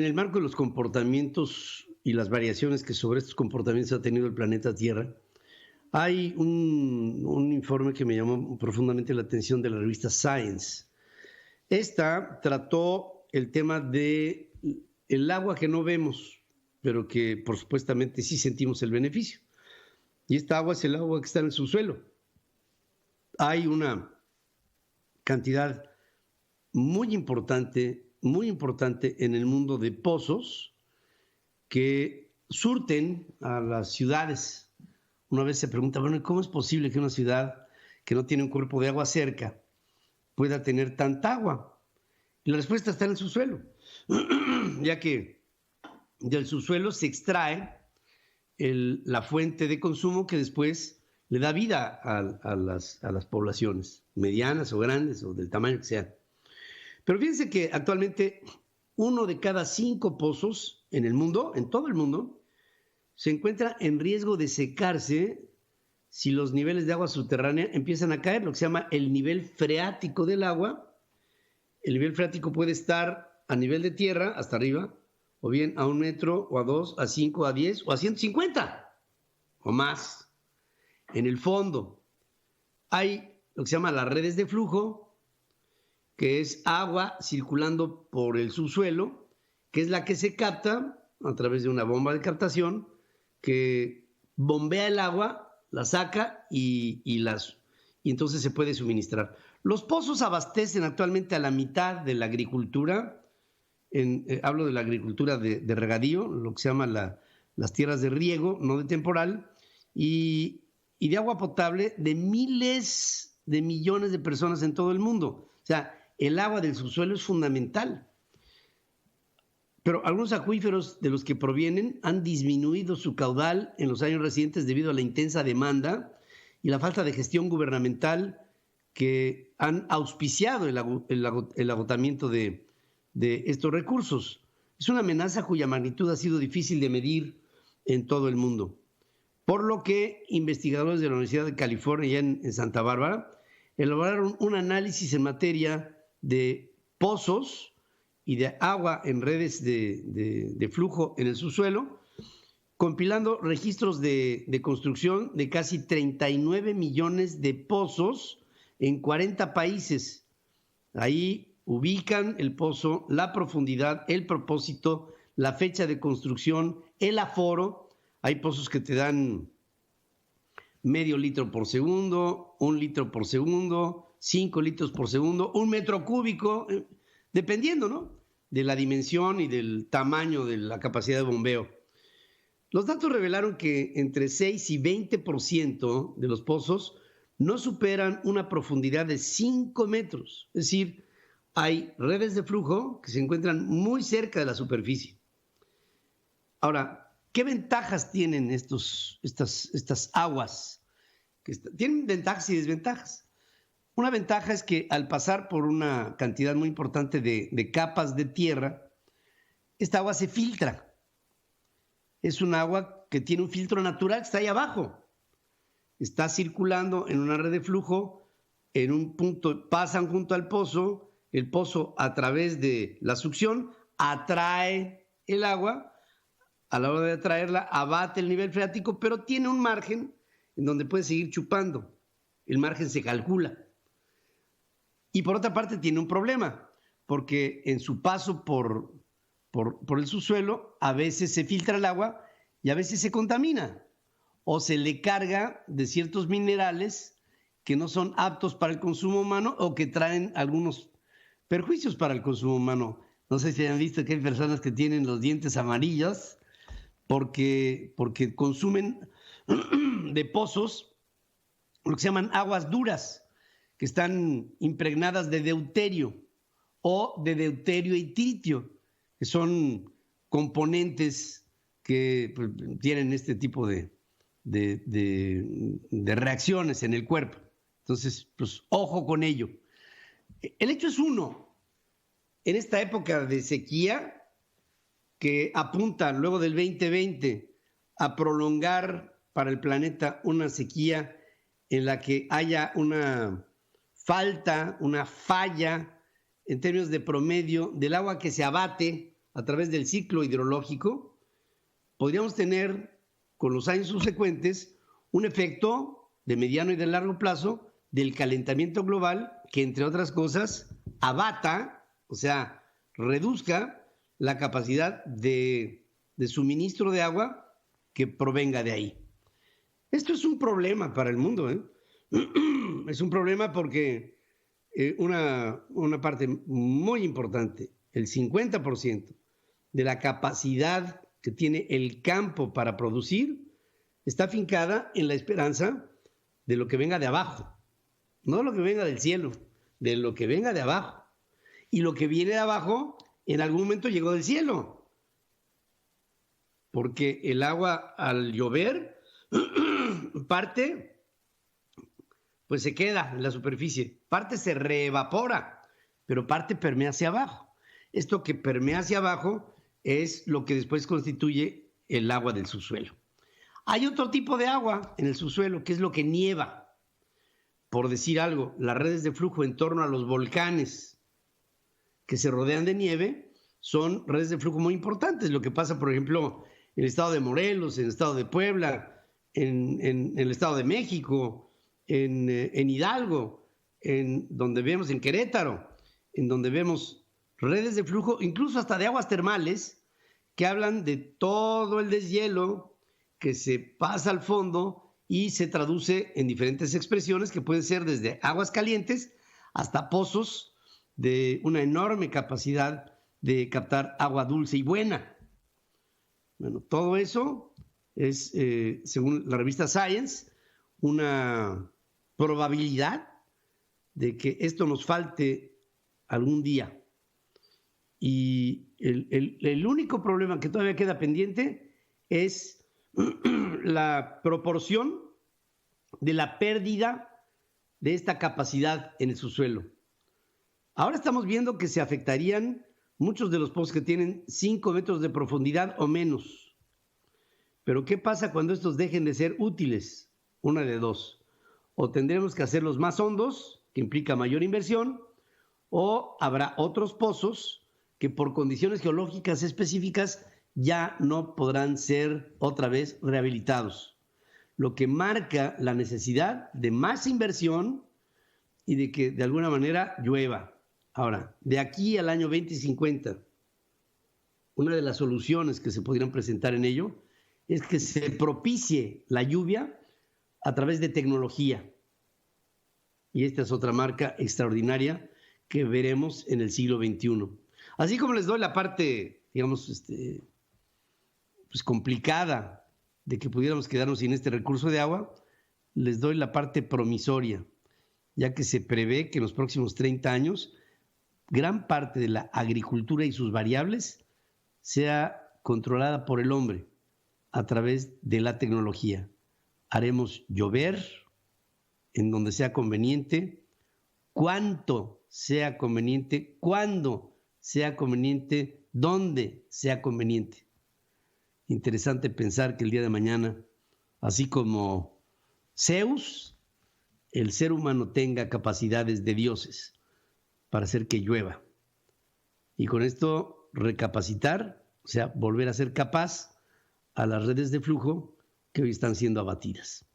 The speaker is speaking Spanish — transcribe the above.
En el marco de los comportamientos y las variaciones que sobre estos comportamientos ha tenido el planeta Tierra, hay un informe que me llamó profundamente la atención de la revista Science. Esta trató el tema de el agua que no vemos, pero que por supuestamente sí sentimos el beneficio. Y esta agua es el agua que está en el subsuelo. Hay una cantidad muy importante en el mundo de pozos que surten a las ciudades. Una vez se pregunta, bueno, ¿cómo es posible que una ciudad que no tiene un cuerpo de agua cerca pueda tener tanta agua? Y la respuesta está en el subsuelo, ya que del subsuelo se extrae la fuente de consumo que después le da vida a las poblaciones, medianas o grandes o del tamaño que sean. Pero fíjense que actualmente 1 de cada 5 pozos en el mundo, en todo el mundo, se encuentra en riesgo de secarse si los niveles de agua subterránea empiezan a caer, lo que se llama el nivel freático del agua. El nivel freático puede estar a nivel de tierra, hasta arriba, o bien a 1 metro, o a 2, a 5, a 10, o a 150, o más. En el fondo hay lo que se llama las redes de flujo, que es agua circulando por el subsuelo, que es la que se capta a través de una bomba de captación, que bombea el agua, la saca y entonces se puede suministrar. Los pozos abastecen actualmente a la mitad de la agricultura, hablo de la agricultura de regadío, lo que se llama las tierras de riego, no de temporal, y de agua potable de miles de millones de personas en todo el mundo. O sea, el agua del subsuelo es fundamental. Pero algunos acuíferos de los que provienen han disminuido su caudal en los años recientes debido a la intensa demanda y la falta de gestión gubernamental que han auspiciado el agotamiento de estos recursos. Es una amenaza cuya magnitud ha sido difícil de medir en todo el mundo. Por lo que investigadores de la Universidad de California, en Santa Bárbara, elaboraron un análisis en materia de pozos y de agua en redes de flujo en el subsuelo, compilando registros de construcción de casi 39 millones de pozos en 40 países. Ahí ubican el pozo, la profundidad, el propósito, la fecha de construcción, el aforo. Hay pozos que te dan medio litro por segundo, 1 litro por segundo, 5 litros por segundo, 1 metro cúbico, dependiendo, ¿no?, de la dimensión y del tamaño de la capacidad de bombeo. Los datos revelaron que entre 6 y 20% de los pozos no superan una profundidad de 5 metros. Es decir, hay redes de flujo que se encuentran muy cerca de la superficie. Ahora, ¿qué ventajas tienen estas aguas? Tienen ventajas y desventajas. Una ventaja es que al pasar por una cantidad muy importante de capas de tierra, esta agua se filtra. Es un agua que tiene un filtro natural que está ahí abajo. Está circulando en una red de flujo, en un punto pasan junto al pozo, el pozo a través de la succión atrae el agua, a la hora de atraerla abate el nivel freático, pero tiene un margen en donde puede seguir chupando. El margen se calcula. Y por otra parte tiene un problema, porque en su paso por el subsuelo a veces se filtra el agua y a veces se contamina o se le carga de ciertos minerales que no son aptos para el consumo humano o que traen algunos perjuicios para el consumo humano. No sé si han visto que hay personas que tienen los dientes amarillos porque consumen de pozos lo que se llaman aguas duras, que están impregnadas de deuterio o de deuterio y tritio, que son componentes que tienen este tipo de reacciones en el cuerpo. Entonces, pues ojo con ello. El hecho es uno. En esta época de sequía, que apunta luego del 2020 a prolongar para el planeta una sequía en la que haya una falta, una falla en términos de promedio del agua que se abate a través del ciclo hidrológico, podríamos tener con los años subsecuentes un efecto de mediano y de largo plazo del calentamiento global que, entre otras cosas, abata, o sea, reduzca la capacidad de suministro de agua que provenga de ahí. Esto es un problema para el mundo, ¿eh? Es un problema porque una parte muy importante, el 50% de la capacidad que tiene el campo para producir, está afincada en la esperanza de lo que venga de abajo, no de lo que venga del cielo, de lo que venga de abajo. Y lo que viene de abajo en algún momento llegó del cielo, porque el agua al llover parte pues se queda en la superficie, parte se reevapora, pero parte permea hacia abajo. Esto que permea hacia abajo es lo que después constituye el agua del subsuelo. Hay otro tipo de agua en el subsuelo, que es lo que nieva. Por decir algo, las redes de flujo en torno a los volcanes que se rodean de nieve son redes de flujo muy importantes. Lo que pasa, por ejemplo, en el estado de Morelos, en el estado de Puebla, en el estado de México, en Hidalgo, donde vemos en Querétaro, en donde vemos redes de flujo, incluso hasta de aguas termales, que hablan de todo el deshielo que se pasa al fondo y se traduce en diferentes expresiones que pueden ser desde aguas calientes hasta pozos de una enorme capacidad de captar agua dulce y buena. Bueno, todo eso es, según la revista Science, una probabilidad de que esto nos falte algún día. Y el único problema que todavía queda pendiente es la proporción de la pérdida de esta capacidad en el subsuelo. Ahora estamos viendo que se afectarían muchos de los pozos que tienen 5 metros de profundidad o menos. Pero ¿qué pasa cuando estos dejen de ser útiles? Una de dos. O tendremos que hacerlos más hondos, que implica mayor inversión, o habrá otros pozos que por condiciones geológicas específicas ya no podrán ser otra vez rehabilitados, lo que marca la necesidad de más inversión y de que de alguna manera llueva. Ahora, de aquí al año 2050, una de las soluciones que se podrían presentar en ello es que se propicie la lluvia a través de tecnología. Y esta es otra marca extraordinaria que veremos en el siglo XXI. Así como les doy la parte, digamos, pues complicada de que pudiéramos quedarnos sin este recurso de agua, les doy la parte promisoria, ya que se prevé que en los próximos 30 años gran parte de la agricultura y sus variables sea controlada por el hombre a través de la tecnología. Haremos llover en donde sea conveniente, cuánto sea conveniente, cuándo sea conveniente, dónde sea conveniente. Interesante pensar que el día de mañana, así como Zeus, el ser humano tenga capacidades de dioses para hacer que llueva. Y con esto recapacitar, o sea, volver a ser capaz a las redes de flujo que hoy están siendo abatidas.